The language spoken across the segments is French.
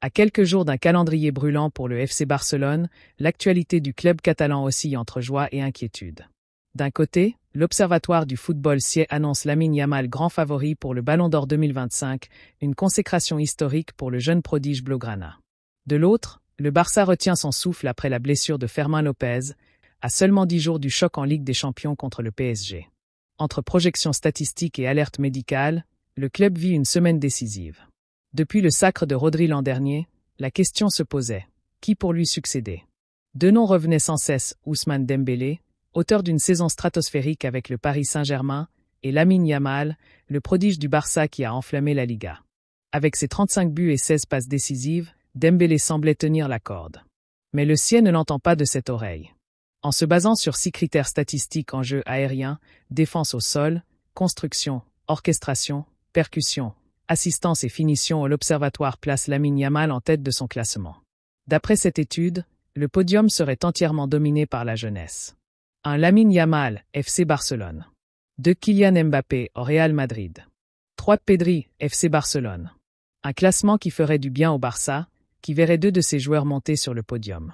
À quelques jours d'un calendrier brûlant pour le FC Barcelone, l'actualité du club catalan oscille entre joie et inquiétude. D'un côté, l'Observatoire du football SIE annonce Lamine Yamal grand favori pour le Ballon d'Or 2025, une consécration historique pour le jeune prodige blaugrana. De l'autre, le Barça retient son souffle après la blessure de Fermín López, à seulement 10 jours du choc en Ligue des Champions contre le PSG. Entre projections statistiques et alertes médicales, le club vit une semaine décisive. Depuis le sacre de Rodri l'an dernier, la question se posait. Qui pour lui succéder? Deux noms revenaient sans cesse, Ousmane Dembélé, auteur d'une saison stratosphérique avec le Paris Saint-Germain, et Lamine Yamal, le prodige du Barça qui a enflammé la Liga. Avec ses 35 buts et 16 passes décisives, Dembélé semblait tenir la corde. Mais le SIE ne l'entend pas de cette oreille. En se basant sur 6 critères statistiques en jeu aérien, défense au sol, construction, orchestration, percussion, assistance et finition, l'Observatoire place Lamine Yamal en tête de son classement. D'après cette étude, le podium serait entièrement dominé par la jeunesse. 1. Lamine Yamal, FC Barcelone. 2. Kylian Mbappé, au Real Madrid. 3. Pedri, FC Barcelone. Un classement qui ferait du bien au Barça, qui verrait 2 de ses joueurs monter sur le podium.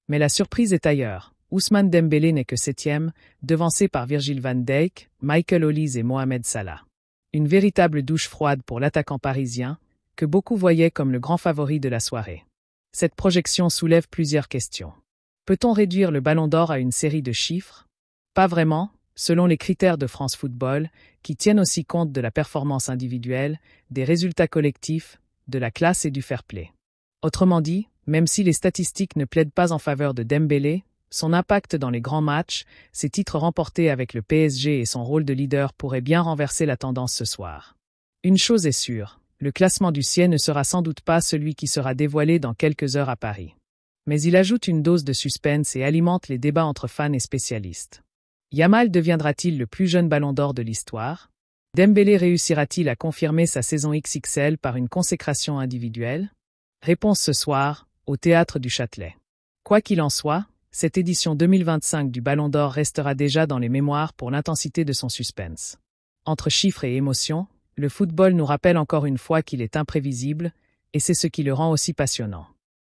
Mais la surprise est ailleurs. Ousmane Dembélé n'est que 7e, devancé par Virgil van Dijk, Michael Olise et Mohamed Salah. Une véritable douche froide pour l'attaquant parisien, que beaucoup voyaient comme le grand favori de la soirée. Cette projection soulève plusieurs questions. Peut-on réduire le Ballon d'Or à une série de chiffres? Pas vraiment, selon les critères de France Football, qui tiennent aussi compte de la performance individuelle, des résultats collectifs, de la classe et du fair-play. Autrement dit, même si les statistiques ne plaident pas en faveur de Dembélé, son impact dans les grands matchs, ses titres remportés avec le PSG et son rôle de leader pourraient bien renverser la tendance ce soir. Une chose est sûre, le classement du SIE ne sera sans doute pas celui qui sera dévoilé dans quelques heures à Paris. Mais il ajoute une dose de suspense et alimente les débats entre fans et spécialistes. Yamal deviendra-t-il le plus jeune Ballon d'Or de l'histoire? Dembélé réussira-t-il à confirmer sa saison XXL par une consécration individuelle? Réponse ce soir, au Théâtre du Châtelet. Quoi qu'il en soit, cette édition 2025 du Ballon d'Or restera déjà dans les mémoires pour l'intensité de son suspense. Entre chiffres et émotions, le football nous rappelle encore une fois qu'il est imprévisible, et c'est ce qui le rend aussi passionnant.